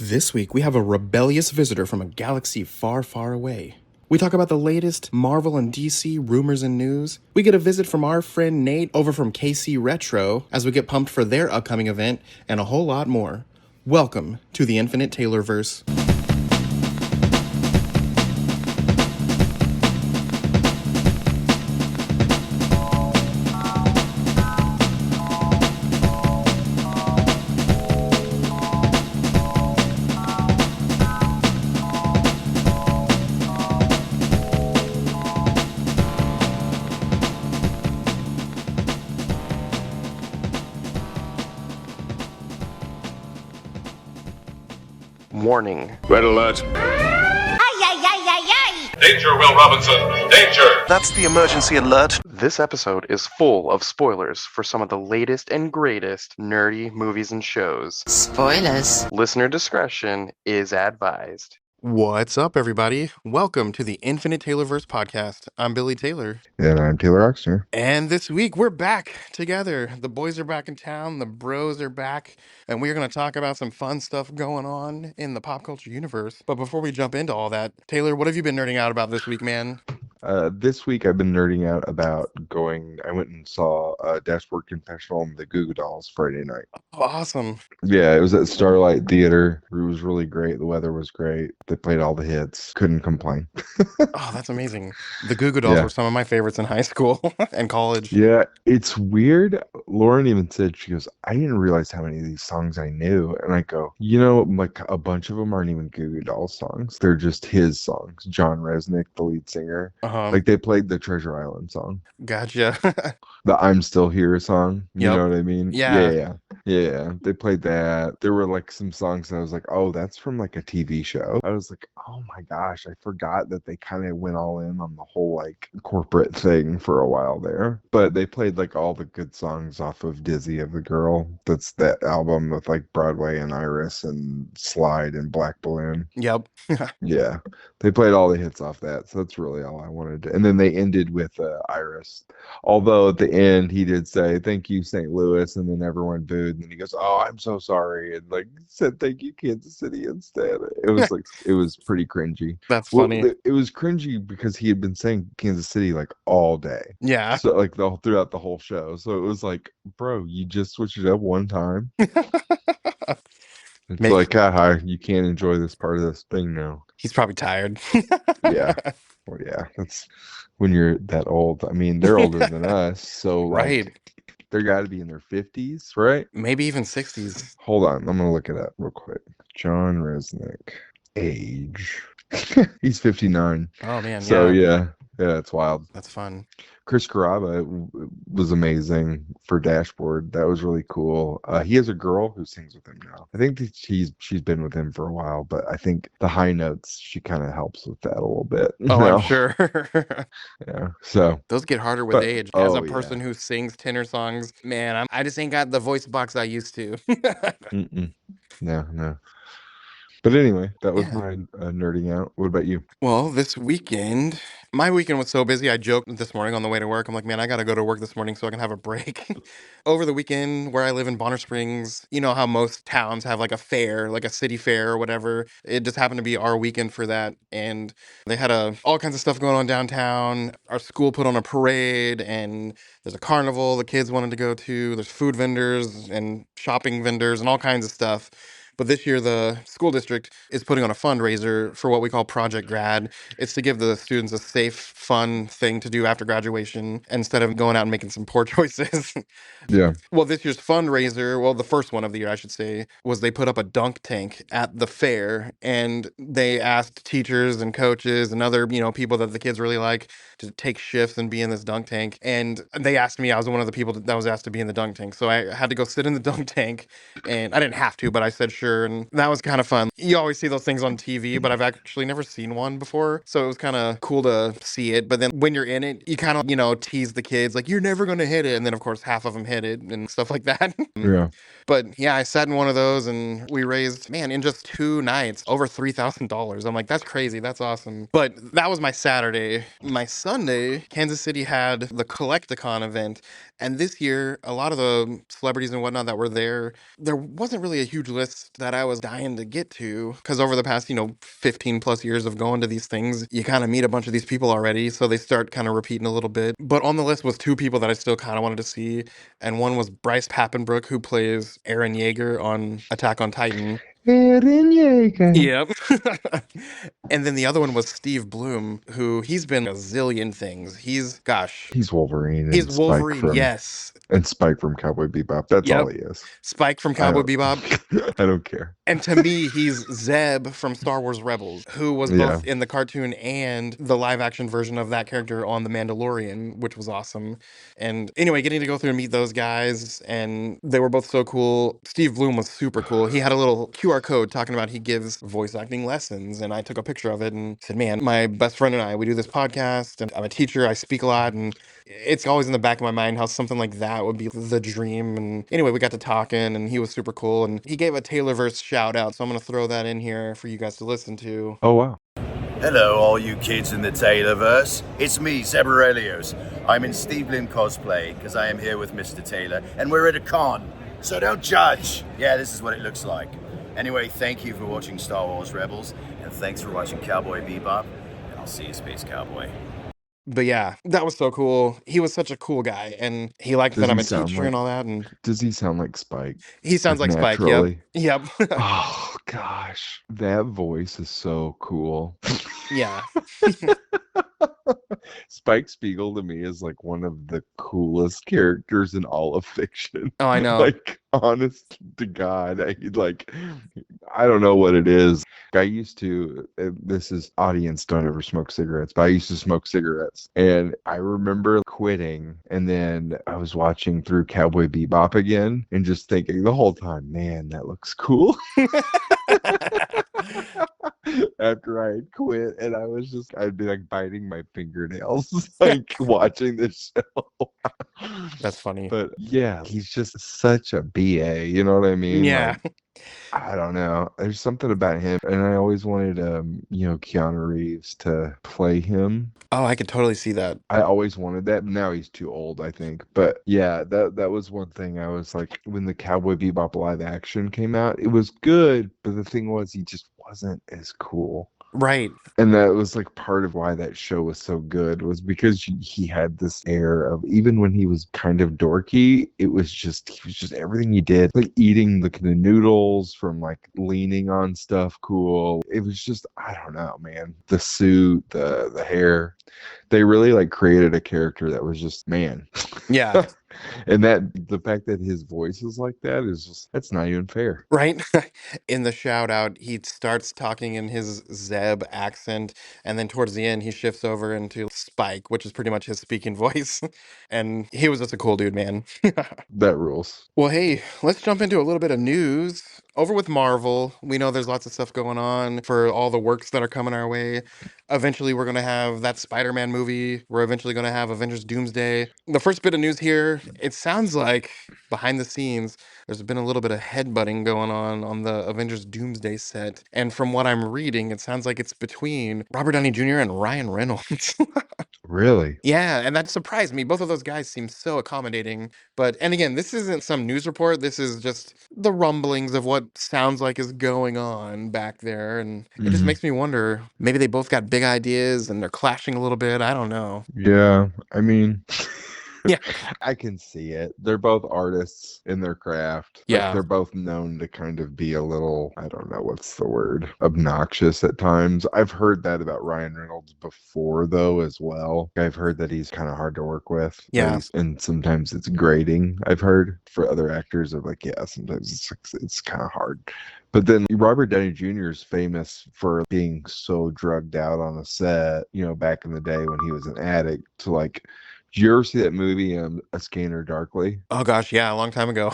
This week, we have a rebellious visitor from a galaxy far, far away. We talk about the latest Marvel and DC rumors and news. We get a visit from our friend Nate over from KC Retro as we get pumped for their upcoming event, and a whole lot more. Welcome to the Infinite Taylorverse. Warning. Red alert. Ay, ay, ay, ay, ay! Danger, Will Robinson. Danger! That's the emergency alert. This episode is full of spoilers for some of the latest and greatest nerdy movies and shows. Spoilers. Listener discretion is advised. What's up, everybody? Welcome to the Infinite Taylorverse podcast. I'm Billy Taylor. And I'm Taylor Oxner. And this week, we're back together. The boys are back in town. The bros are back. And we're going to talk about some fun stuff going on in the pop culture universe. But before we jump into all that, Taylor, what have you been nerding out about this week, man? This week I've been nerding out about I went and saw Dashboard Confessional and the Goo Goo Dolls Friday night. Oh, awesome. Yeah, it was at Starlight Theater. It was really great. The weather was great. They played all the hits. Couldn't complain. Oh, that's amazing. The Goo Goo Dolls Yeah. were some of my favorites in high school and college. Yeah, it's weird. Lauren even said, she goes, I didn't realize how many of these songs I knew. And I go, like a bunch of them aren't even Goo Goo Dolls songs. They're just his songs. John Resnick, the lead singer. Like they played the Treasure Island song. Gotcha. The I'm Still Here song. You Yep. know what I mean? Yeah. Yeah. They played that. There were like some songs that I was like, oh, that's from like a TV show. I was like, oh my gosh, I forgot that they kind of went all in on the whole like corporate thing for a while there. But they played like all the good songs off of Dizzy of the Girl. That's that album with like Broadway and Iris and Slide and Black Balloon. Yep. Yeah, they played all the hits off that. So that's really all I wanted to. And then they ended with Iris. Although at the end he did say, thank you, St. Louis. And then everyone booed. And then he goes, oh, I'm so sorry. And like said, thank you, Kansas City instead. It was like, it was pretty cringy. That's funny. It was cringy because he had been saying Kansas City like all day. Yeah. So like throughout the whole show. So it was like, bro, you just switched it up one time. It's Maybe. like, hi, you can't enjoy this part of this thing now. He's probably tired. Yeah. Well, yeah, that's when you're that old. I mean, they're older than us, so like, Right. they got to be in their 50s, right? Maybe even 60s. Hold on, I'm gonna look it up real quick. John Resnick, age. He's 59. Oh, man. So yeah, it's wild. That's fun. Chris Carrabba was amazing for Dashboard. That was really cool. He has a girl who sings with him now. I think that she's been with him for a while, but I think the high notes, she kind of helps with that a little bit. Oh, I'm sure. Yeah. So Those get harder with age. As a yeah. person who sings tenor songs, man, I just ain't got the voice box I used to. No. But anyway, that was Yeah. my nerding out. What about you? Well, this weekend, my weekend was so busy. I joked this morning on the way to work. I'm like, man, I got to go to work this morning so I can have a break. Over the weekend, where I live in Bonner Springs, you know how most towns have like a fair, like a city fair or whatever. It just happened to be our weekend for that. And they had all kinds of stuff going on downtown. Our school put on a parade, and there's a carnival the kids wanted to go to. There's food vendors and shopping vendors and all kinds of stuff. But this year, the school district is putting on a fundraiser for what we call Project Grad. It's to give the students a safe, fun thing to do after graduation instead of going out and making some poor choices. Yeah. Well, this year's fundraiser, well, the first one of the year, I should say, was they put up a dunk tank at the fair, and they asked teachers and coaches and other, people that the kids really like to take shifts and be in this dunk tank. And they asked me, I was one of the people that was asked to be in the dunk tank. So I had to go sit in the dunk tank, and I didn't have to, but I said sure, and that was kind of fun. You always see those things on TV, but I've actually never seen one before, so it was kind of cool to see it. But then when you're in it, you kind of, tease the kids, like, you're never going to hit it, and then, of course, half of them hit it and stuff like that. Yeah. But yeah, I sat in one of those, and we raised, man, in just 2 nights, over $3,000. I'm like, that's crazy. That's awesome. But that was my Saturday. My Sunday, Kansas City had the Collecticon event, And this year, a lot of the celebrities and whatnot that were there wasn't really a huge list that I was dying to get to because over the past, 15 plus years of going to these things, you kind of meet a bunch of these people already. So they start kind of repeating a little bit. But on the list was two people that I still kind of wanted to see. And one was Bryce Papenbrook, who plays Eren Yeager on Attack on Titan. Eren Yeager. Yep. And then the other one was Steve Bloom, who he's been a zillion things. He's Wolverine He's and Spike Wolverine, from yes. Cowboy Bebop. That's all Yep. he is. Spike from I Cowboy don't Bebop. I don't care. And to me, he's Zeb from Star Wars Rebels, who was Yeah. both in the cartoon and the live action version of that character on The Mandalorian, which was awesome. And anyway, getting to go through and meet those guys, and they were both so cool. Steve Bloom was super cool. He had a little QR code talking about he gives voice acting lessons, and I took a picture of it and said, man, my best friend and I, we do this podcast, and I'm a teacher, I speak a lot, and it's always in the back of my mind how something like that would be the dream. And anyway, we got to talking and he was super cool. And he gave a Taylorverse shout out. So I'm going to throw that in here for you guys to listen to. Oh wow. Hello, all you kids in the Taylorverse. It's me, Rebellious. I'm in Steve Bloom cosplay because I am here with Mr. Taylor and we're at a con. So don't judge. Yeah, this is what it looks like. Anyway, thank you for watching Star Wars Rebels and thanks for watching Cowboy Bebop. And I'll see you, Space Cowboy. But yeah, that was so cool. He was such a cool guy. And he liked that I'm a teacher and all that. And Does he sound like Spike? he sounds like Spike. Yep. Naturally? Yep. Oh gosh. That voice is so cool. Yeah. Spike Spiegel to me is like one of the coolest characters in all of fiction. Oh, I know. Like, honest to God, I don't know what it is. I used to, this is audience, don't ever smoke cigarettes, but I used to smoke cigarettes. And I remember quitting, and then I was watching through Cowboy Bebop again and just thinking the whole time, man, that looks cool. After I had quit, and I'd be like biting my fingernails, like watching this show. That's funny. But yeah, he's just such a BA, you know what I mean? Yeah. Like, I don't know. There's something about him, and I always wanted, Keanu Reeves to play him. Oh, I could totally see that. I always wanted that. Now he's too old, I think. But yeah, that was one thing I was like, when the Cowboy Bebop live action came out, it was good, but the thing was, he just wasn't as cool. Right. And that was like part of why that show was so good, was because he had this air of, even when he was kind of dorky, he was just everything he did, like eating the noodles from like leaning on stuff cool. It was just, I don't know, man. The suit, the hair, they really like created a character that was just, man. Yeah. And the fact that his voice is like that is just, that's not even fair. Right? In the shout out, he starts talking in his Zeb accent, and then towards the end, he shifts over into Spike, which is pretty much his speaking voice. And he was just a cool dude, man. That rules. Well, hey, let's jump into a little bit of news. Over with Marvel, we know there's lots of stuff going on for all the works that are coming our way. Eventually, we're going to have that Spider-Man movie. We're eventually going to have Avengers Doomsday. The first bit of news here, it sounds like behind the scenes, there's been a little bit of headbutting going on the Avengers Doomsday set. And from what I'm reading, it sounds like it's between Robert Downey Jr. and Ryan Reynolds. Really? Yeah, and that surprised me. Both of those guys seem so accommodating. And again, this isn't some news report. This is just the rumblings of what sounds like is going on back there. And it just makes me wonder, maybe they both got big ideas and they're clashing a little bit. I don't know. Yeah, I mean, Yeah. I can see it. They're both artists in their craft. Like, Yeah. they're both known to kind of be a little, I don't know what's the word, obnoxious at times. I've heard that about Ryan Reynolds before, though, as well. I've heard that he's kind of hard to work with. Yeah. And sometimes it's grating, I've heard, for other actors of like, yeah, sometimes it's kind of hard. But then Robert Downey Jr. is famous for being so drugged out on a set, back in the day when he was an addict, to like, did you ever see that movie, A Scanner Darkly? Oh gosh, yeah, a long time ago.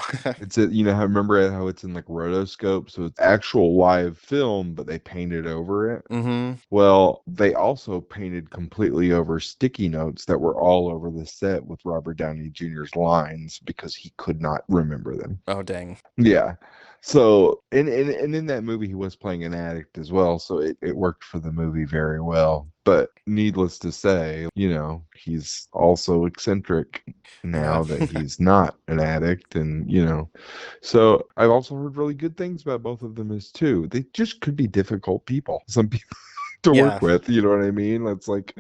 Remember how it's in like rotoscope, so it's actual live film, but they painted over it. Mm-hmm. Well, they also painted completely over sticky notes that were all over the set with Robert Downey Jr.'s lines because he could not remember them. Oh dang. Yeah. So, and in that movie, he was playing an addict as well, so it worked for the movie very well. But needless to say, he's also eccentric Yeah. now that he's not an addict, and so I've also heard really good things about both of them as too. They just could be difficult people. Some people to Yeah. work with, you know what I mean? It's like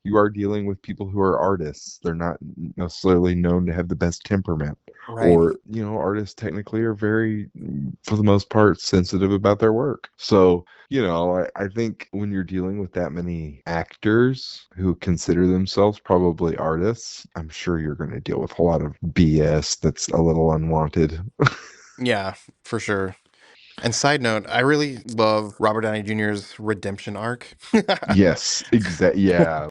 you are dealing with people who are artists. They're not necessarily known to have the best temperament. Right. Or, artists technically are very, for the most part, sensitive about their work. So, I think when you're dealing with that many actors who consider themselves probably artists, I'm sure you're going to deal with a lot of BS that's a little unwanted. Yeah, for sure. And side note, I really love Robert Downey Jr.'s redemption arc. Yes, exactly. Yeah.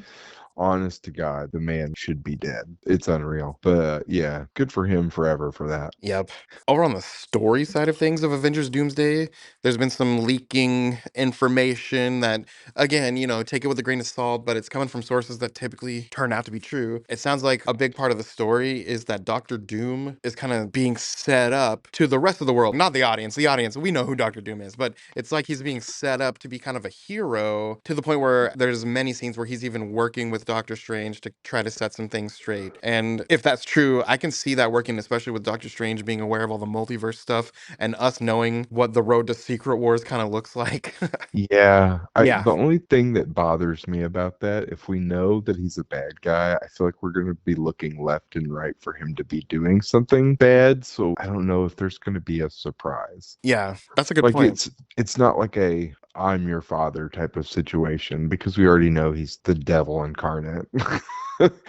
Honest to God, the man should be dead. It's unreal. But yeah, good for him forever for that. Yep. Over on the story side of things of Avengers Doomsday, there's been some leaking information that, again, take it with a grain of salt, but it's coming from sources that typically turn out to be true. It sounds like a big part of the story is that Doctor Doom is kind of being set up to the rest of the world, not the audience. The audience, we know who Doctor Doom is, but it's like he's being set up to be kind of a hero to the point where there's many scenes where he's even working with Doctor Strange to try to set some things straight. And if that's true, I can see that working, especially with Doctor Strange being aware of all the multiverse stuff and us knowing what the road to Secret Wars kind of looks like. Yeah, Yeah. the only thing that bothers me about that, if we know that he's a bad guy, I feel like we're going to be looking left and right for him to be doing something bad. So I don't know if there's going to be a surprise. Yeah. That's a good Like point. it's not like a I'm your father type of situation because we already know he's the devil incarnate.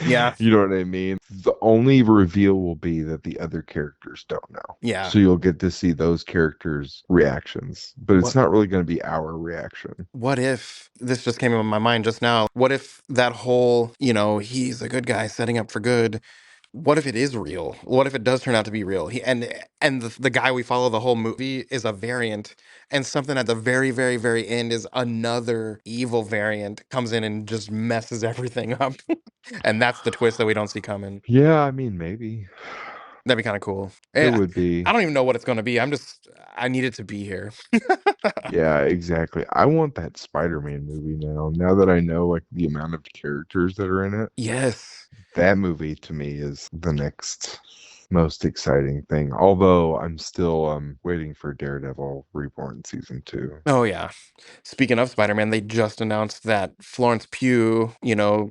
Yeah. You know what I mean? The only reveal will be that the other characters don't know. Yeah. So you'll get to see those characters' reactions, but it's What not really going to be our reaction. what if this just came in my mind just now? What if that whole, he's a good guy setting up for good, what if it is real? What if it does turn out to be real? And the guy we follow the whole movie is a variant, and something at the very, very, very end is another evil variant comes in and just messes everything up. And that's the twist that we don't see coming. Yeah, I mean, maybe That'd be kind of cool. it Yeah, would I be. don't even know what it's going to be. I need it to be here. Yeah, exactly. I want that Spider-Man movie now. Now that I know like the amount of characters that are in it, Yes. that movie to me is the next most exciting thing. Although I'm still waiting for Daredevil Reborn season 2. Oh yeah. Speaking of Spider-Man, they just announced that Florence Pugh,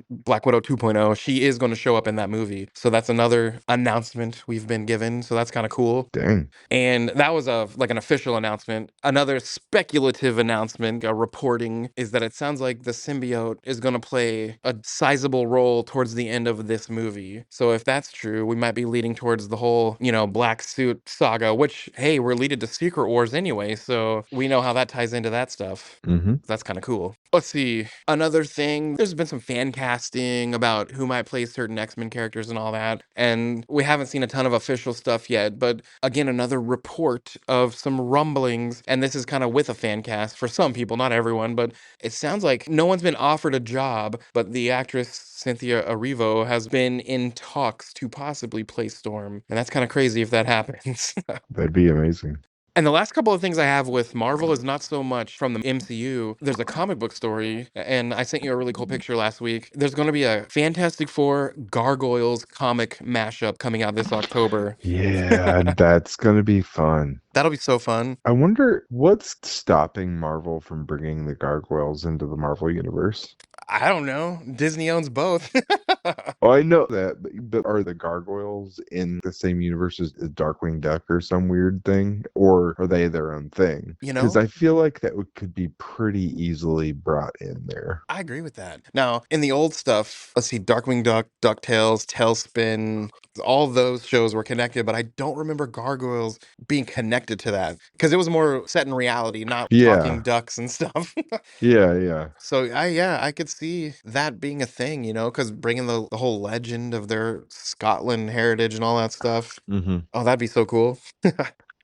Black Widow 2.0, she is going to show up in that movie. So that's another announcement we've been given. So that's kind of cool. Dang. And that was like an official announcement. Another speculative announcement, a reporting, is that it sounds like the symbiote is going to play a sizable role towards the end of this movie. So if that's true, we might be leading towards the whole, black suit saga, which, hey, we're leading to Secret Wars anyway. So we know how that ties into that stuff. Mm-hmm. That's kind of cool. Let's see. Another thing, there's been some fan casting about who might play certain X-Men characters and all that. And we haven't seen a ton of official stuff yet. But again, another report of some rumblings. And this is kind of with a fan cast for some people, not everyone. But it sounds like no one's been offered a job. But the actress Cynthia Erivo has been in talks to possibly play Storm. And that's kind of crazy if that happens. That'd be amazing. And the last couple of things I have with Marvel is not so much from the MCU. There's a comic book story, and I sent you a really cool picture last week. There's going to be a Fantastic Four Gargoyles comic mashup coming out this October. Yeah, that's gonna be fun. That'll be so fun. I wonder what's stopping Marvel from bringing the gargoyles into the Marvel universe. I don't know. Disney owns both. Oh, I know that, but are the gargoyles in the same universe as Darkwing Duck or some weird thing, or are they their own thing? You Because know? I feel like that could be pretty easily brought in there. I agree with that. Now, in the old stuff, let's see, Darkwing Duck, DuckTales, Tailspin, all those shows were connected, but I don't remember Gargoyles being connected to that because it was more set in reality, not talking Yeah, ducks and stuff. yeah. So I could see that being a thing, because bringing the whole legend of their Scotland heritage and all that stuff. Hmm. Oh, that'd be so cool.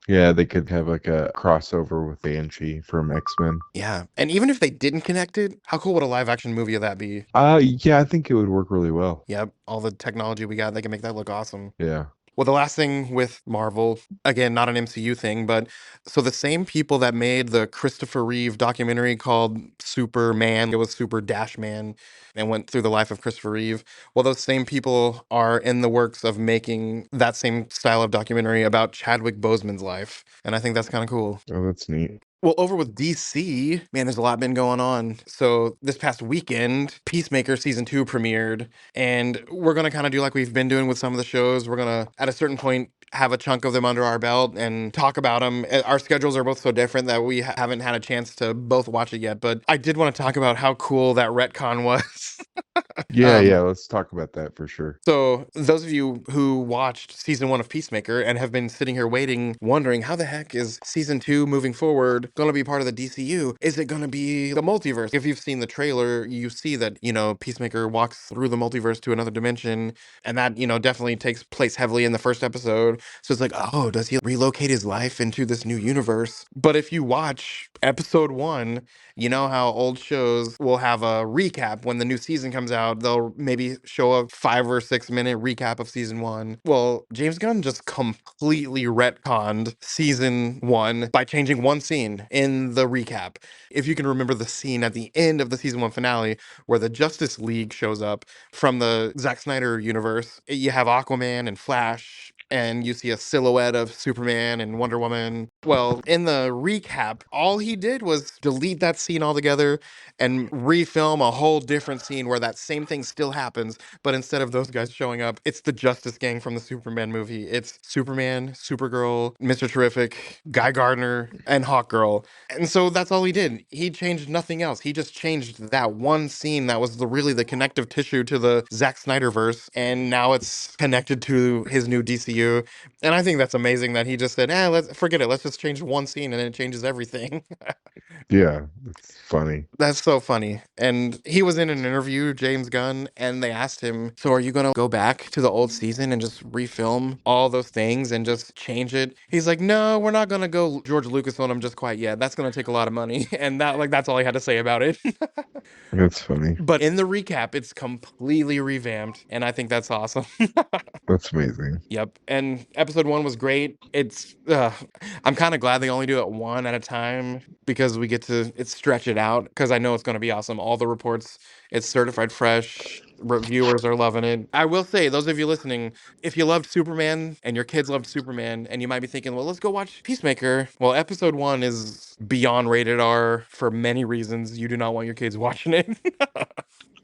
Yeah, they could have like a crossover with Banshee from X-Men. Yeah. And even if they didn't connect it, how cool would a live action movie of that be? Yeah, I think it would work really well. Yep. All the technology we got, they can make that look awesome. Yeah. Well, the last thing with Marvel, again, not an MCU thing, but so the same people that made the Christopher Reeve documentary called Superman, it was Super Dash Man, and went through the life of Christopher Reeve. Well, those same people are in the works of making that same style of documentary about Chadwick Boseman's life. And I think that's kind of cool. Oh, that's neat. Well, over with DC, man, there's a lot been going on. So this past weekend, Peacemaker season 2 premiered, and we're gonna kind of do like we've been doing with some of the shows. We're gonna, at a certain point, have a chunk of them under our belt and talk about them. Our schedules are both so different that we haven't had a chance to both watch it yet. But I did want to talk about how cool that retcon was. Yeah, um, yeah, let's talk about that for sure. so, those of you who watched season 1 of Peacemaker and have been sitting here waiting, wondering how the heck is season 2 moving forward going to be part of the DCU? Is it going to be the multiverse? If you've seen the trailer, you see that, Peacemaker walks through the multiverse to another dimension, and that, definitely takes place heavily in the first episode. So it's like, oh, does he relocate his life into this new universe? But if you watch episode 1, you know how old shows will have a recap when the new season comes out. They'll maybe show a 5 or 6 minute recap of season 1. Well, James Gunn just completely retconned season 1 by changing one scene in the recap. If you can remember the scene at the end of the season 1 finale where the Justice League shows up from the Zack Snyder universe, you have Aquaman and Flash, and you see a silhouette of Superman and Wonder Woman. Well, in the recap, all he did was delete that scene altogether and refilm a whole different scene where that same thing still happens, but instead of those guys showing up, it's the Justice Gang from the Superman movie. It's Superman, Supergirl, Mr. Terrific, Guy Gardner, and Hawkgirl. And so that's all he did. He changed nothing else. He just changed that one scene that was really the connective tissue to the Zack Snyderverse, and now it's connected to his new DCU. And I think that's amazing that he just said, let's forget it. Let's just change one scene and it changes everything. Yeah, it's funny. That's so funny. And he was in an interview, James Gunn, and they asked him, so are you going to go back to the old season and just refilm all those things and just change it? He's like, no, we're not going to go George Lucas on him just quite yet. That's going to take a lot of money. And that's all he had to say about it. That's funny. But in the recap, it's completely revamped. And I think that's awesome. That's amazing. Yep. And episode 1 was great. I'm kind of glad they only do it one at a time because we get to stretch it out because I know it's going to be awesome. All the reports, it's certified fresh. Reviewers are loving it. I will say, those of you listening, if you loved Superman and your kids loved Superman and you might be thinking, well, let's go watch Peacemaker. Well, episode 1 is beyond rated R for many reasons. You do not want your kids watching it.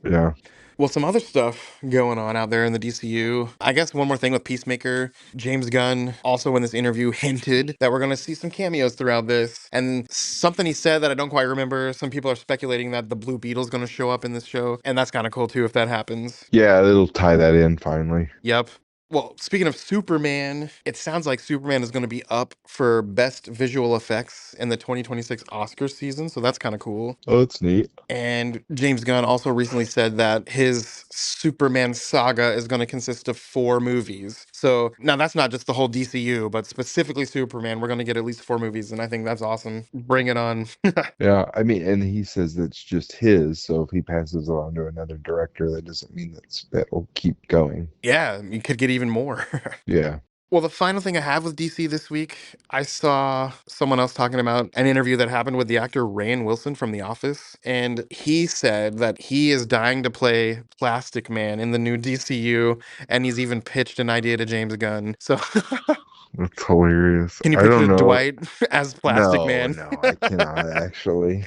Yeah. Well, some other stuff going on out there in the DCU. I guess one more thing with Peacemaker. James Gunn also in this interview hinted that we're going to see some cameos throughout this. And something he said that I don't quite remember. Some people are speculating that the Blue Beetle's going to show up in this show. And that's kind of cool too if that happens. Yeah, it'll tie that in finally. Yep. Well, speaking of Superman, it sounds like Superman is going to be up for Best Visual Effects in the 2026 Oscar season. So that's kind of cool. Oh, it's neat. And James Gunn also recently said that his Superman saga is going to consist of 4 movies. So now that's not just the whole DCU, but specifically Superman. We're going to get at least 4 movies, and I think that's awesome. Bring it on. Yeah, I mean, and he says that's just his, so if he passes it on to another director, that doesn't mean that'll keep going. Yeah, you could get even more. Yeah. Well, the final thing I have with DC this week, I saw someone else talking about an interview that happened with the actor Rainn Wilson from The Office. And he said that he is dying to play Plastic Man in the new DCU. And he's even pitched an idea to James Gunn. So That's hilarious. can you I don't picture know. Dwight as Plastic No, Man? no, I cannot actually.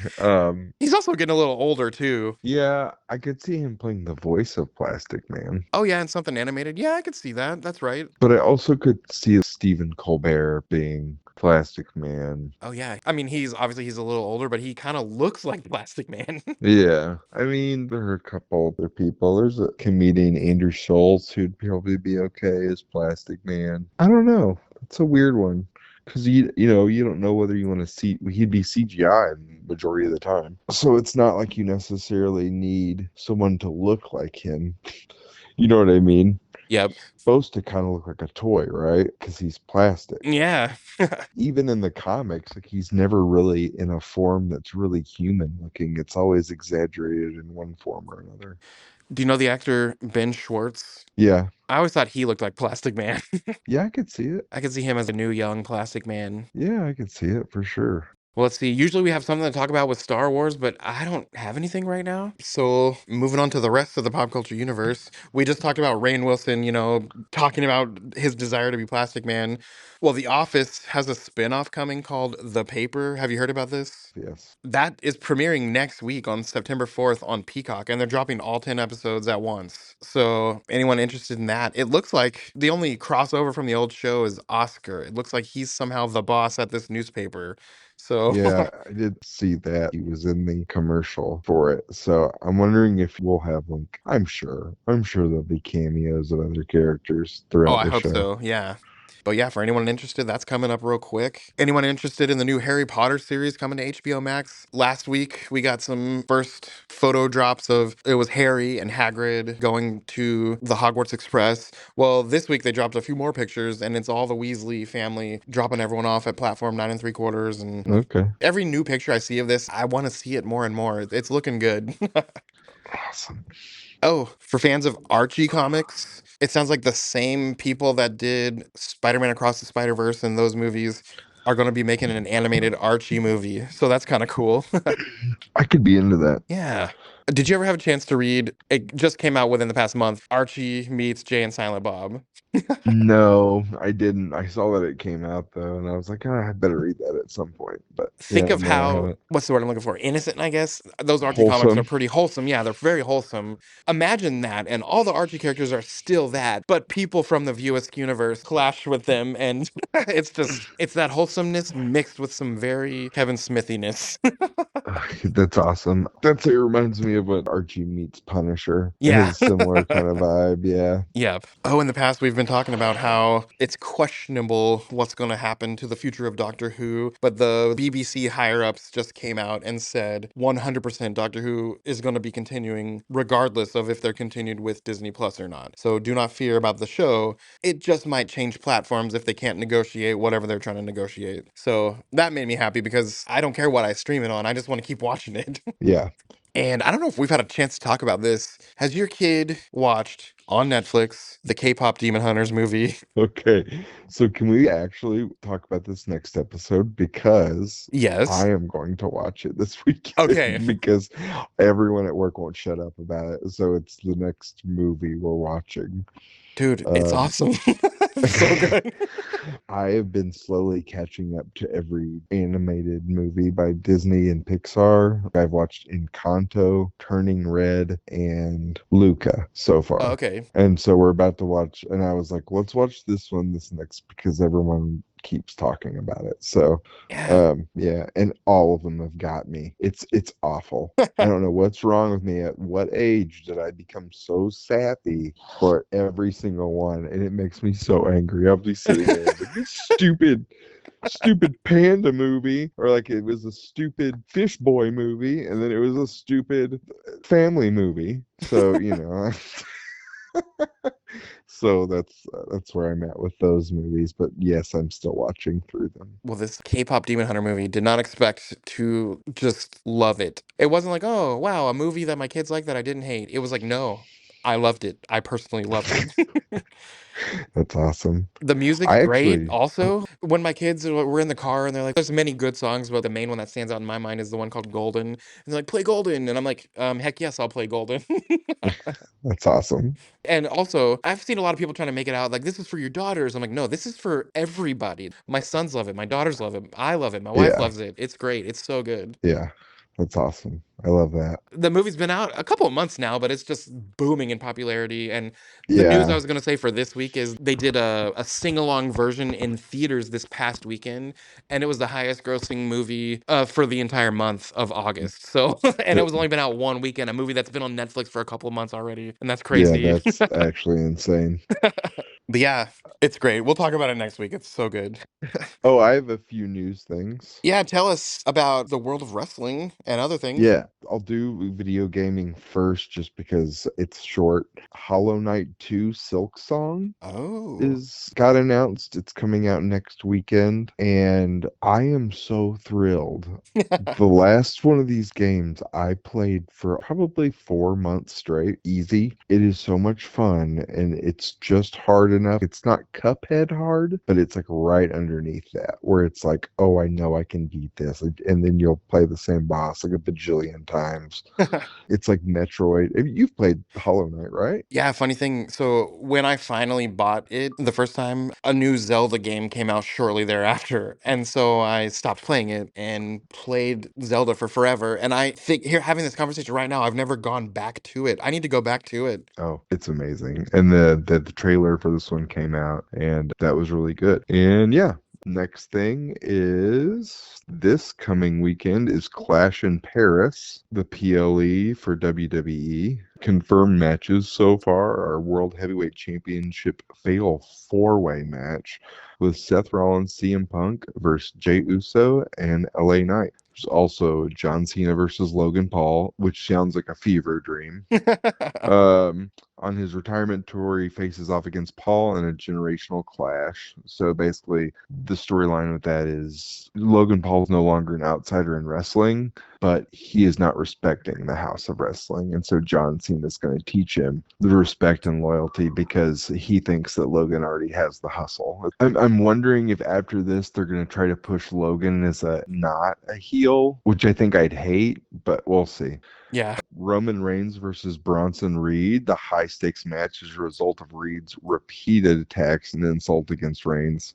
He's also getting a little older, too. Yeah, I could see him playing the voice of Plastic Man. Oh, yeah, and something animated. Yeah, I could see that. That's right. But I also could see Stephen Colbert being Plastic Man. Oh, yeah. I mean, he's a little older, but he kind of looks like Plastic Man. Yeah, I mean, there are a couple other people. There's a comedian, Andrew Schultz, who'd probably be okay as Plastic Man. I don't know. It's a weird one because you don't know whether you want to see. He'd be CGI majority of the time, so it's not like you necessarily need someone to look like him. You know what I mean? Yep. Supposed to kind of look like a toy, right? Because he's plastic. Yeah. Even in the comics, like he's never really in a form that's really human looking. It's always exaggerated in one form or another. Do you know the actor Ben Schwartz? Yeah. I always thought he looked like Plastic Man. Yeah, I could see it. I could see him as a new young Plastic Man. Yeah, I could see it for sure. Well, let's see. Usually we have something to talk about with Star Wars, but I don't have anything right now. So, moving on to the rest of the pop culture universe, we just talked about Rainn Wilson, talking about his desire to be Plastic Man. Well, The Office has a spin-off coming called The Paper. Have you heard about this? Yes. That is premiering next week on September 4th on Peacock, and they're dropping all 10 episodes at once. So, anyone interested in that? It looks like the only crossover from the old show is Oscar. It looks like he's somehow the boss at this newspaper. So, Yeah, I did see that he was in the commercial for it. So I'm wondering if we'll have like I'm sure there'll be cameos of other characters oh, throughout I the hope show. so. Yeah. But yeah, for anyone interested, that's coming up real quick. Anyone interested in the new Harry Potter series coming to HBO Max? Last week, we got some first photo drops of it was Harry and Hagrid going to the Hogwarts Express. Well, this week they dropped a few more pictures, and it's all the Weasley family dropping everyone off at platform 9 3/4. And Okay. every new picture I see of this, I want to see it more and more. It's looking good. Awesome. Oh, for fans of Archie comics, it sounds like the same people that did Spider-Man Across the Spider-Verse and those movies are going to be making an animated Archie movie. So that's kind of cool. I could be into that. Yeah. Did you ever have a chance to read? It just came out within the past month. Archie meets Jay and Silent Bob. No, I didn't. I saw that it came out though, and I was like, I better read that at some point. But Think yeah, of no, I how, haven't. what's the word I'm looking for? Innocent, I guess. Those Archie comics are Wholesome. pretty wholesome. Yeah, they're very wholesome. Imagine that, and all the Archie characters are still that, but people from the Viewisk universe clash with them, and it's that wholesomeness mixed with some very Kevin Smithiness. That's awesome. It reminds me of what Archie meets Punisher. It has Yeah. a similar kind of vibe. Yeah. Yep. Oh, in the past, we've been talking about how it's questionable what's going to happen to the future of Doctor Who, but the BBC higher ups just came out and said 100% Doctor Who is going to be continuing regardless of if they're continued with Disney Plus or not. So do not fear about the show. It just might change platforms if they can't negotiate whatever they're trying to negotiate. So that made me happy because I don't care what I stream it on. I just want to keep watching it. Yeah. And I don't know if we've had a chance to talk about this. Has your kid watched on Netflix the K-pop Demon Hunters movie? Okay. So can we actually talk about this next episode? Because Yes. I am going to watch it this Okay. weekend because everyone at work won't shut up about it. So it's the next movie we're watching. Dude, it's Um, awesome. It's so good. I have been slowly catching up to every animated movie by Disney and Pixar. I've watched Encanto, Turning Red, and Luca so Oh, far. okay. And so we're about to watch, and I was like, let's watch this one this next because everyone keeps talking about it. So Yeah. yeah, and all of them have got me. It's awful. I don't know what's wrong with me. At what age did I become so sappy for every single one? And it makes me so angry. I'll be sitting there like this stupid panda movie, or like it was a stupid fish boy movie, and then it was a stupid family movie. So, so that's where I'm at with those movies. But yes, I'm still watching through them. Well, this K-pop Demon Hunter movie did not expect to just love it. It wasn't like, oh, wow, a movie that my kids like that I didn't hate. It was like, no, I loved it. I personally loved it. That's awesome. The music's I great actually, also. When my kids were in the car and they're like, there's many good songs, but the main one that stands out in my mind is the one called Golden. And they're like, play Golden. And I'm like, heck yes, I'll play Golden. that's awesome. And also, I've seen a lot of people trying to make it out like this is for your daughters. I'm like, no, this is for everybody. My sons love it. My daughters love it. I love it. My wife Yeah, loves it. It's great. It's so good. yeah, that's awesome. I love that. The movie's been out a couple of months now, but it's just booming in popularity. And the news I Yeah, was going to say for this week is they did a sing along version in theaters this past weekend, and it was the highest grossing movie for the entire month of August. So, and it th- was only been out one weekend, a movie that's been on Netflix for a couple of months already, and that's yeah, crazy. that's actually insane. But yeah, it's great. We'll talk about it next week. It's so good. Oh, I have a few news things. Yeah, tell us about the world of wrestling and other things. Yeah, I'll do video gaming first just because it's short. Hollow Knight 2 Silk Song Oh. is got announced. It's coming out next weekend, and I am so thrilled. The last one of these games I played for probably 4 months straight, easy. It is so much fun, and it's just hard enough. It's not Cuphead hard, but it's like right underneath that, where it's like, oh, I know I can beat this, and then you'll play the same boss like a bajillion times. It's like Metroid. You've played Hollow Knight, right? Yeah, funny thing. So when I finally bought it the first time, a new Zelda game came out shortly thereafter. And so I stopped playing it and played Zelda for forever. And I think here having this conversation right now, I've never gone back to it. I need to go back to it. Oh, it's amazing. And the trailer for this one came out, and that was really good. And yeah, next thing is this coming weekend is Clash in Paris, the PLE for WWE. Confirmed matches so far are World Heavyweight Championship Fatal 4-Way match with Seth Rollins, CM Punk versus Jey Uso and LA Knight. There's also John Cena versus Logan Paul, which sounds like a fever dream. On his retirement tour, he faces off against Paul in a generational clash. So basically, the storyline with that is Logan Paul's no longer an outsider in wrestling, but he is not respecting the house of wrestling. And so John Cena is going to teach him the respect and loyalty because he thinks that Logan already has the hustle. I'm wondering if after this, they're going to try to push Logan as a not a heel, which I think I'd hate, but we'll see. Yeah. Roman Reigns versus Bronson Reed, the high stakes match is a result of Reed's repeated attacks and insult against Reigns.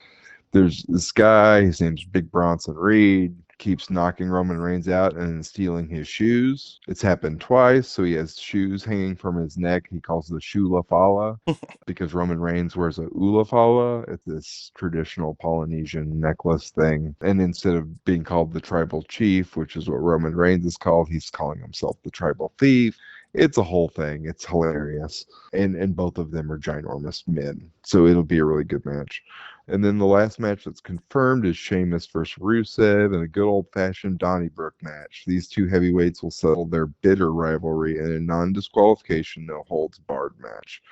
There's this guy, his name's Big Bronson Reed, keeps knocking Roman Reigns out and then stealing his shoes. It's happened twice, so he has shoes hanging from his neck. He calls the shoe La Fala because Roman Reigns wears a Ula Fala. It's this traditional Polynesian necklace thing. And instead of being called the Tribal Chief, which is what Roman Reigns is called, he's calling himself the Tribal Thief. It's a whole thing. It's hilarious. And both of them are ginormous men. So it'll be a really good match. And then the last match that's confirmed is Sheamus versus Rusev in a good old-fashioned Donnybrook match. These two heavyweights will settle their bitter rivalry in a non-disqualification, no-holds-barred match.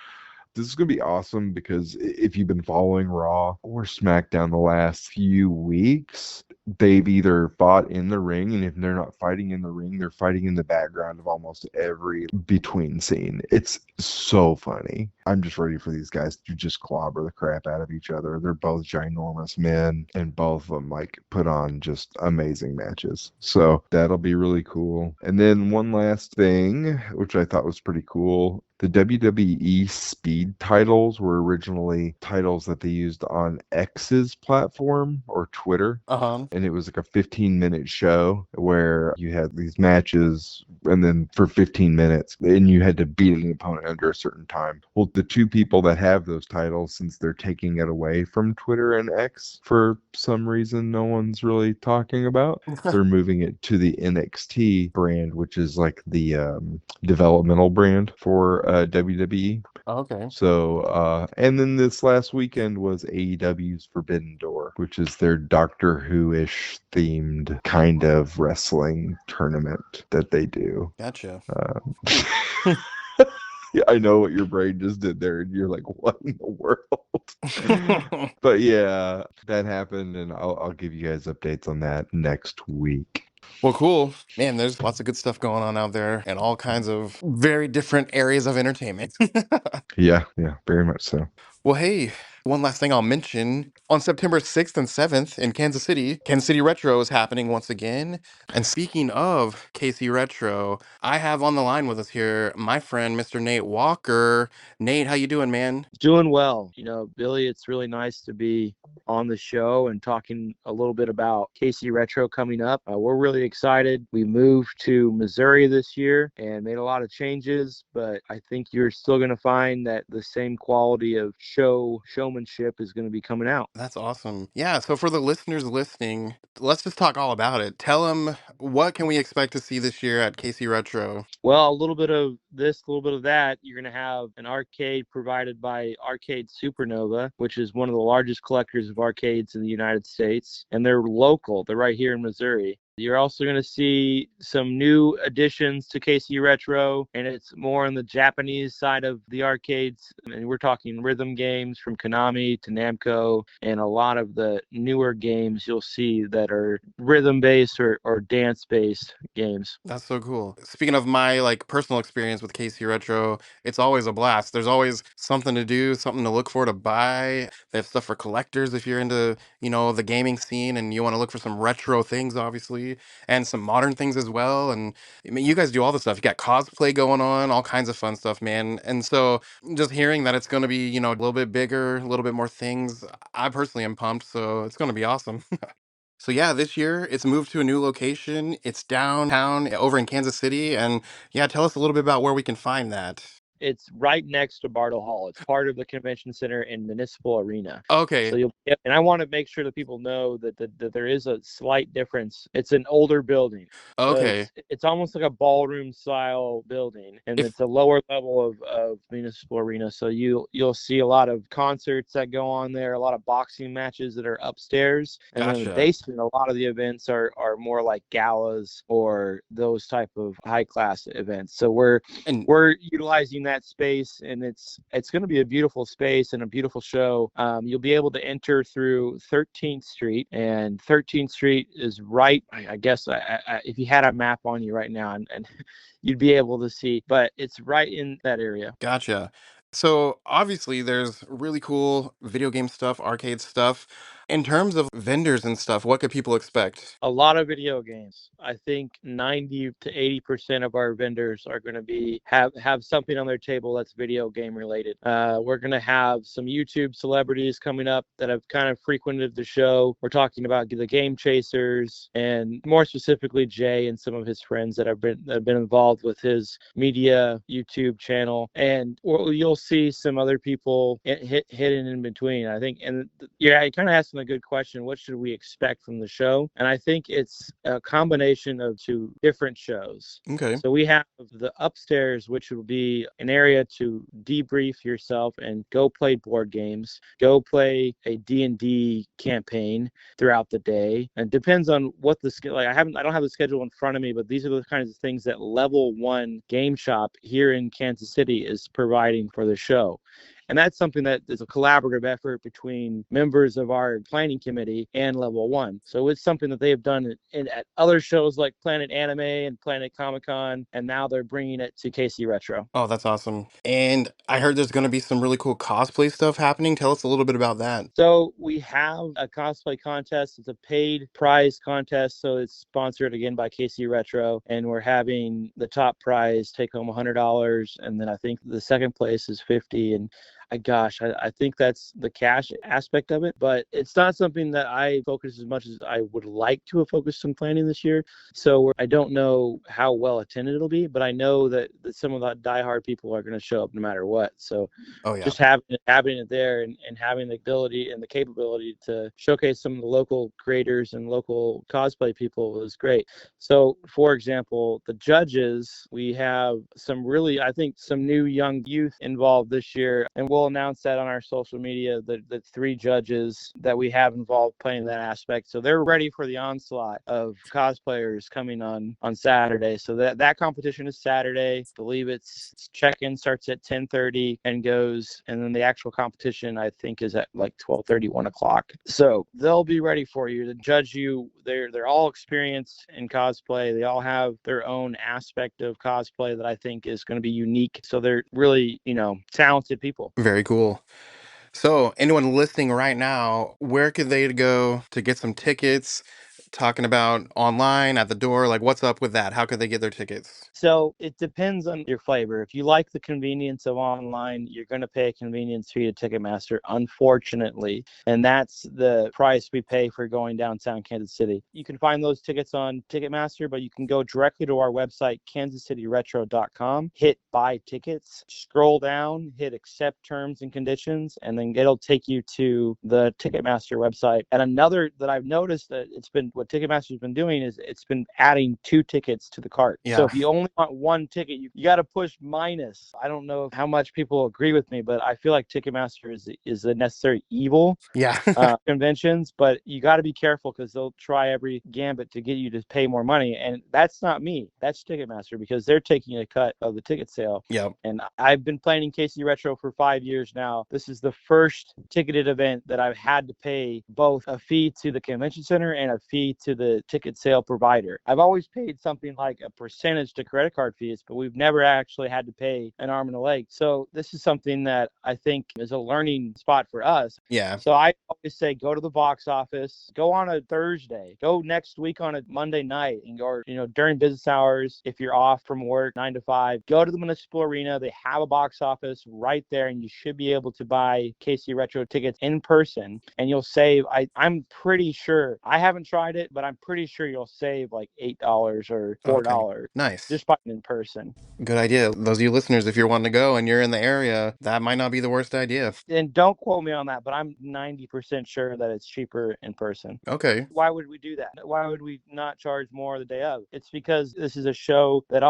This is going to be awesome because if you've been following Raw or SmackDown the last few weeks, they've either fought in the ring, and if they're not fighting in the ring, they're fighting in the background of almost every between scene. It's so funny. I'm just ready for these guys to just clobber the crap out of each other. They're both ginormous men, and both of them like put on just amazing matches. So that'll be really cool. And then one last thing, which I thought was pretty cool. The WWE Speed titles were originally titles that they used on X's platform or Twitter. Uh-huh. And it was like a 15-minute show where you had these matches and then for 15 minutes and you had to beat an opponent under a certain time. Well, the two people that have those titles, since they're taking it away from Twitter and X for some reason no one's really talking about, they're moving it to the NXT brand, which is like the developmental brand for WWE. Okay. So, and then this last weekend was AEW's Forbidden Door, which is their Doctor Who-ish themed kind of wrestling tournament that they do. Gotcha. Yeah, I know what your brain just did there, and you're like, "What in the world?" But yeah, that happened, and I'll give you guys updates on that next week. Well, cool. Man, there's lots of good stuff going on out there and all kinds of very different areas of entertainment. Yeah, very much so. Well, hey, one last thing I'll mention. On September 6th and 7th in Kansas City Retro is happening once again. And speaking of KC Retro, I have on the line with us here my friend, Mr. Nate Walker. Nate, how you doing, man? Doing well. You know, Billy, it's really nice to be on the show and talking a little bit about KC Retro coming up. We're really excited. We moved to Missouri this year and made a lot of changes, but I think you're still going to find that the same quality of show showmanship is going to be coming out. That's awesome. Yeah, so for the listeners listening, let's just talk all about it. Tell them, what can we expect to see this year at KC Retro? Well, a little bit of this, a little bit of that. You're going to have an arcade provided by Arcade Supernova, which is one of the largest collectors of arcades in the United States. And they're local, they're right here in Missouri. You're also going to see some new additions to KC Retro, and it's more on the Japanese side of the arcades. And we're talking rhythm games from Konami to Namco, and a lot of the newer games you'll see that are rhythm-based or dance-based games. That's so cool. Speaking of my like personal experience with KC Retro, it's always a blast. There's always something to do, something to look for to buy. They have stuff for collectors if you're into, the gaming scene and you want to look for some retro things, obviously, and some modern things as well. And I mean, you guys do all the stuff. You got cosplay going on, all kinds of fun stuff, man. And so just hearing that it's going to be, a little bit bigger, a little bit more things, I personally am pumped. So it's going to be awesome. So yeah, this year it's moved to a new location. It's downtown over in Kansas City. And yeah, tell us a little bit about where we can find that. It's right next to Bartle Hall. It's part of the convention center and municipal arena. So Okay. and I want to make sure that people know that there is a slight difference. It's an older building. So Okay. it's almost like a ballroom style building, and If it's a lower level of municipal arena. So you'll see a lot of concerts that go on there, a lot of boxing matches that are upstairs. And then the Gotcha. basement, a lot of the events are more like galas or those type of high class events. So And we're utilizing that space, and it's going to be a beautiful space and a beautiful show. You'll be able to enter through 13th Street, and 13th Street is right. I guess if you had a map on you right now, and you'd be able to see, but it's right in that area. gotcha. So obviously there's really cool video game stuff, arcade stuff. In terms of vendors and stuff, what could people expect? A lot of video games. I think 90 to 80% of our vendors are going to be have something on their table that's video game related. We're going to have some YouTube celebrities coming up that have kind of frequented the show. We're talking about the Game Chasers, and more specifically Jay and some of his friends that have been involved with his media YouTube channel. And you'll see some other people hidden in between. I think, and yeah, you kind of asking a good question. What should we expect from the show? And I think it's a combination of two different shows. Okay. So we have the upstairs, which will be an area to debrief yourself and go play board games, go play a D&D campaign throughout the day. And it depends on what the skill. Like I don't have the schedule in front of me, but these are the kinds of things that Level 1 Game Shop here in Kansas City is providing for the show. And that's something that is a collaborative effort between members of our planning committee and Level 1. So it's something that they have done at other shows like Planet Anime and Planet Comic Con, and now they're bringing it to KC Retro. Oh, that's awesome. And I heard there's going to be some really cool cosplay stuff happening. Tell us a little bit about that. So we have a cosplay contest. It's a paid prize contest. So it's sponsored again by KC Retro. And we're having the top prize take home $100. And then I think the second place is 50. And I think that's the cash aspect of it, but it's not something that I focus as much as I would like to have focused on planning this year. So I don't know how well attended it'll be, but I know that some of the diehard people are going to show up no matter what. So Oh, yeah. just having it there and having the ability and the capability to showcase some of the local creators and local cosplay people is great. So, for example, the judges, we have I think some new young youth involved this year, and we'll announce that on our social media, the 3 judges that we have involved playing that aspect. So they're ready for the onslaught of cosplayers coming on Saturday. So that competition is Saturday. I believe it's check-in starts at 10:30 and goes, and then the actual competition I think is at like 12:30, 1 o'clock. So they'll be ready for you to judge you. They're all experienced in cosplay. They all have their own aspect of cosplay that I think is going to be unique. So they're really, talented people. Very cool. So, anyone listening right now, where could they go to get some tickets? talking about online at the door? Like, what's up with that? How could they get their tickets? So it depends on your flavor. If you like the convenience of online, you're going to pay a convenience fee to Ticketmaster, unfortunately. And that's the price we pay for going downtown Kansas City. You can find those tickets on Ticketmaster, but you can go directly to our website, kansascityretro.com, hit buy tickets, scroll down, hit accept terms and conditions, and then it'll take you to the Ticketmaster website. And another that I've noticed that what Ticketmaster's been doing is it's been adding 2 tickets to the cart. So Yeah. if you only want 1 ticket, you got to push minus. I don't know how much people agree with me, but I feel like Ticketmaster is a necessary evil Yeah. conventions, but you got to be careful because they'll try every gambit to get you to pay more money. And that's not me. That's Ticketmaster because they're taking a cut of the ticket sale. Yep. And I've been planning KC Retro for 5 years now. This is the first ticketed event that I've had to pay both a fee to the convention center and a fee to the ticket sale provider. I've always paid something like a percentage to credit card fees, but we've never actually had to pay an arm and a leg. So this is something that I think is a learning spot for us. Yeah. So I always say go to the box office, go on a Thursday, go next week on a Monday night, and go, during business hours, if you're off from work 9 to 5, go to the Municipal Arena. They have a box office right there, and you should be able to buy KC Retro tickets in person, and you'll save, I'm pretty sure, I haven't tried it, but I'm pretty sure you'll save like $8 or $4 Okay. Nice. just buying in person. Good idea. Those of you listeners, if you're wanting to go and you're in the area, that might not be the worst idea. And don't quote me on that, but I'm 90% sure that it's cheaper in person. Okay. Why would we do that? Why would we not charge more the day of? It's because this is a show that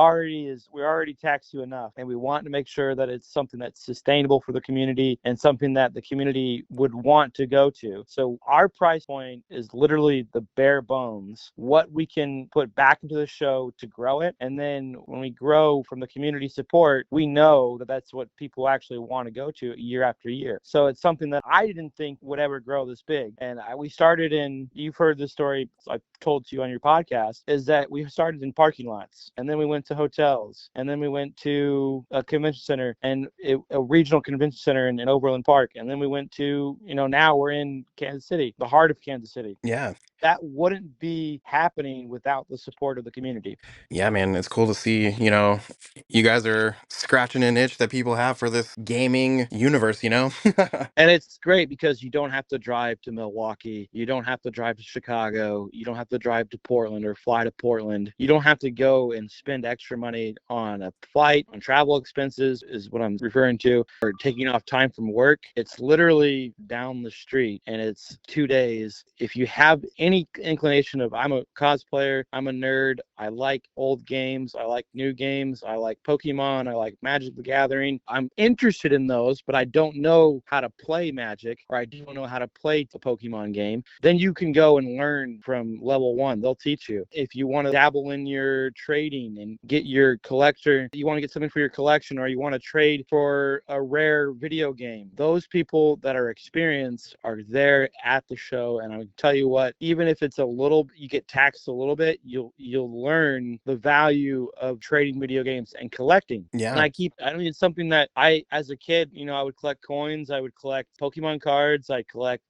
we already tax you enough, and we want to make sure that it's something that's sustainable for the community and something that the community would want to go to. So our price point is literally the bare bones, what we can put back into the show to grow it. And then when we grow from the community support, we know that that's what people actually want to go to year after year. So it's something that I didn't think would ever grow this big. And we started you've heard this story I've told to you on your podcast, is that we started in parking lots, and then we went to hotels, and then we went to a convention center and a regional convention center in Overland Park. And then we went to, now we're in Kansas City, the heart of Kansas City. Yeah. That wouldn't be happening without the support of the community. Yeah, man, it's cool to see, you guys are scratching an itch that people have for this gaming universe, And it's great because you don't have to drive to Milwaukee. You don't have to drive to Chicago. You don't have to drive to Portland or fly to Portland. You don't have to go and spend extra money on a flight, on travel expenses is what I'm referring to, or taking off time from work. It's literally down the street, and it's 2 days. If you have any inclination of, I'm a cosplayer, I'm a nerd, I like old games, I like new games, I like Pokemon, I like Magic the Gathering, I'm interested in those, but I don't know how to play Magic, or I don't know how to play the Pokemon game, then you can go and learn from level 1. They'll teach you. If you want to dabble in your trading and get your collector, you want to get something for your collection, or you want to trade for a rare video game, those people that are experienced are there at the show. And I can tell you what, even if it's you get taxed a little bit, you'll learn the value of trading video games and collecting. Yeah. And it's something that as a kid, I would collect coins, I would collect Pokemon cards, I collect,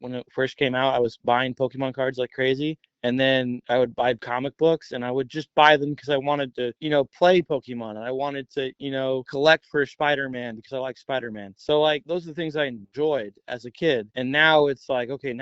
when it first came out, I was buying Pokemon cards like crazy. And then I would buy comic books, and I would just buy them because I wanted to, play Pokemon, and I wanted to, collect for Spider-Man because I like Spider-Man. So like, those are the things I enjoyed as a kid. And now it's like, okay,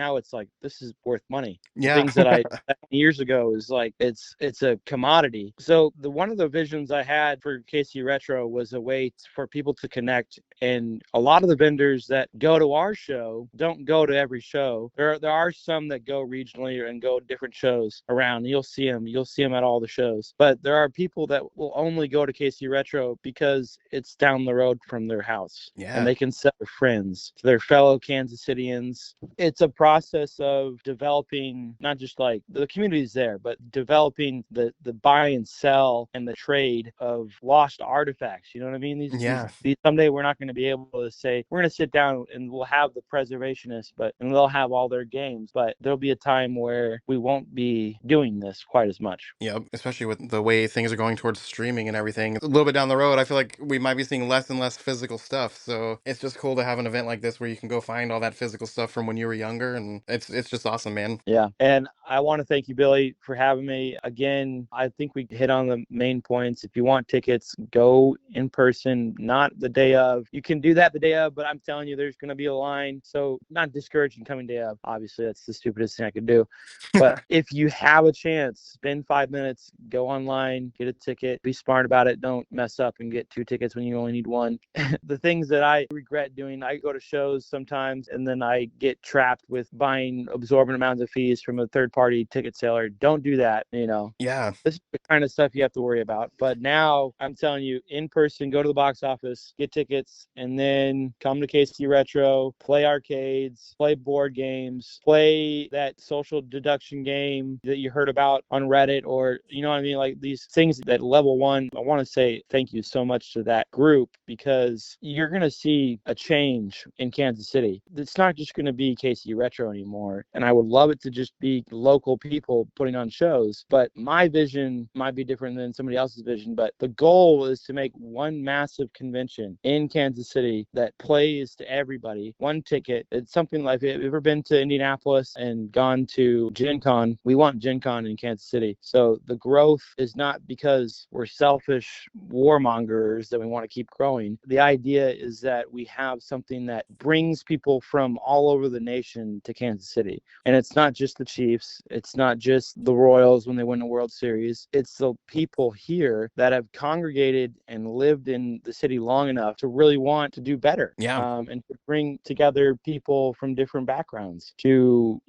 this is worth money. Yeah. The things that I years ago is like, it's a commodity. So one of the visions I had for KC Retro was a way for people to connect. And a lot of the vendors that go to our show don't go to every show. There are some that go regionally and go different shows around. You'll see them at all the shows, but there are people that will only go to KC Retro because it's down the road from their house. Yeah. And they can sell their friends, to their fellow Kansas Cityans. It's a process of developing, not just like the community's there, but developing the buy and sell and the trade of lost artifacts. You know what I mean? These someday we're not going to be able to say, we're going to sit down and we'll have the preservationists, and they'll have all their games, but there'll be a time where we won't be doing this quite as much. Yep, especially with the way things are going towards streaming and everything. A little bit down the road, I feel like we might be seeing less and less physical stuff. So it's just cool to have an event like this where you can go find all that physical stuff from when you were younger, and it's just awesome, man. Yeah. And I want to thank you, Billy, for having me. Again, I think we hit on the main points. If you want tickets, go in person, not the day of. You can do that the day of, but I'm telling you, there's going to be a line. So not discouraging coming day of. Obviously, that's the stupidest thing I could do. But if you have a chance, spend 5 minutes, go online, get a ticket, be smart about it. Don't mess up and get 2 tickets when you only need 1. The things that I regret doing, I go to shows sometimes and then I get trapped with buying absorbent amounts of fees from a third-party ticket seller. Don't do that, Yeah. This is the kind of stuff you have to worry about. But now I'm telling you, in person, go to the box office, get tickets, and then come to KC Retro, play arcades, play board games, play that social deduction game that you heard about on Reddit, or, you know what I mean? Like these things that level 1, I want to say thank you so much to that group, because you're going to see a change in Kansas City. It's not just going to be KC Retro anymore. And I would love it to just be local people putting on shows. But my vision might be different than somebody else's vision. But the goal is to make one massive convention in Kansas City that plays to everybody. 1 ticket. It's something like, if you've ever been to Indianapolis and gone to Gen Con, we want Gen Con in Kansas City. So the growth is not because we're selfish warmongers that we want to keep growing. The idea is that we have something that brings people from all over the nation to Kansas City. And it's not just the Chiefs. It's not just the Royals when they win the World Series. It's the people here that have congregated and lived in the city long enough to really want to do better. Yeah. And to bring together people from different backgrounds to,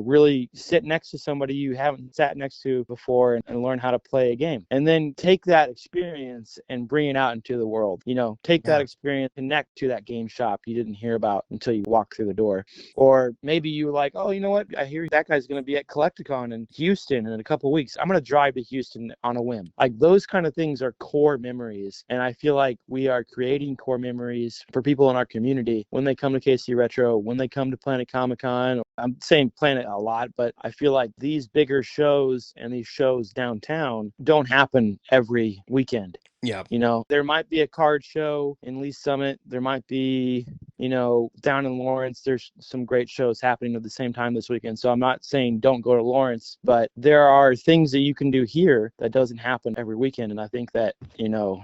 really sit next to somebody you haven't sat next to before and learn how to play a game. And then take that experience and bring it out into the world. Take that experience, connect to that game shop you didn't hear about until you walk through the door. Or maybe you like, oh, you know what? I hear that guy's going to be at Collecticon in Houston in a couple of weeks. I'm going to drive to Houston on a whim. Like those kind of things are core memories. And I feel like we are creating core memories for people in our community when they come to KC Retro, when they come to Planet Comic-Con. I'm saying Planet a lot, but I feel like these bigger shows and these shows downtown don't happen every weekend. Yeah. There might be a card show in Lee Summit. There might be, down in Lawrence, there's some great shows happening at the same time this weekend. So I'm not saying don't go to Lawrence, but there are things that you can do here that doesn't happen every weekend. And I think that,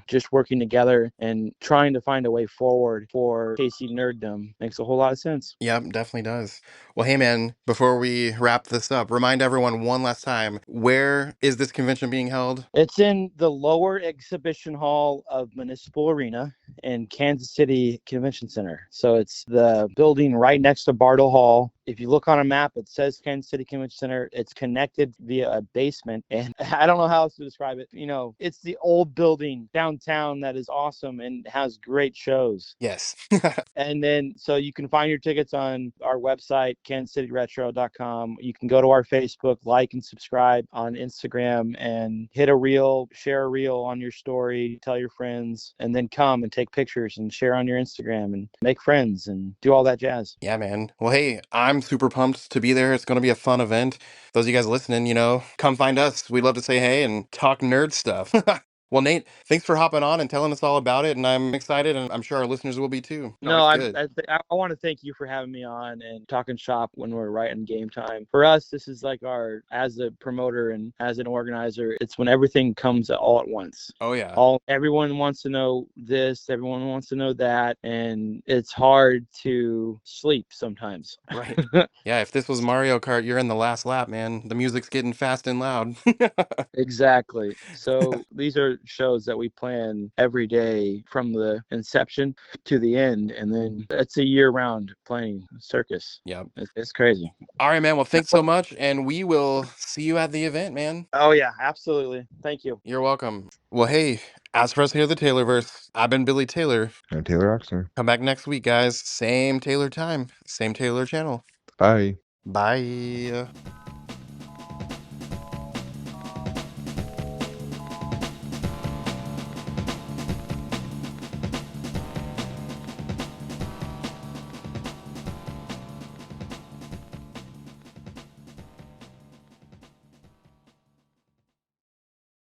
just working together and trying to find a way forward for KC Nerddom makes a whole lot of sense. Yep, definitely does. Well, hey, man, before we wrap this up, remind everyone one last time, where is this convention being held? It's in the lower exhibition hall of Municipal Arena in Kansas City Convention Center. So it's the building right next to Bartle Hall. If you look on a map, it says Kansas City Convention Center. It's connected via a basement. And I don't know how else to describe it. It's the old building downtown that is awesome and has great shows. Yes. And then, so you can find your tickets on our website, kansascityretro.com. You can go to our Facebook, like and subscribe on Instagram, and hit a reel, share a reel on your story, tell your friends, and then come and take pictures and share on your Instagram and make friends and do all that jazz. Yeah, man. Well, hey, I'm super pumped to be there. It's going to be a fun event. Those of you guys listening, come find us. We'd love to say hey and talk nerd stuff. Well, Nate, thanks for hopping on and telling us all about it. And I'm excited, and I'm sure our listeners will be too. No, It's good. I want to thank you for having me on and talking shop when we're writing game time. For us, this is like as a promoter and as an organizer, it's when everything comes all at once. Oh, yeah. Everyone wants to know this, everyone wants to know that, and it's hard to sleep sometimes. Right. Yeah, if this was Mario Kart, you're in the last lap, man. The music's getting fast and loud. Exactly. So these are shows that we plan every day from the inception to the end, and then it's a year-round playing circus. Yep. It's crazy. All right, man. Well, thanks so much, and we will see you at the event, man. Oh yeah, absolutely. Thank you. You're welcome. Well, hey, as for us here at the Taylorverse, I've been Billy Taylor. I'm Taylor Oxner. Come back next week, guys. Same Taylor time, same Taylor channel. Bye. Bye.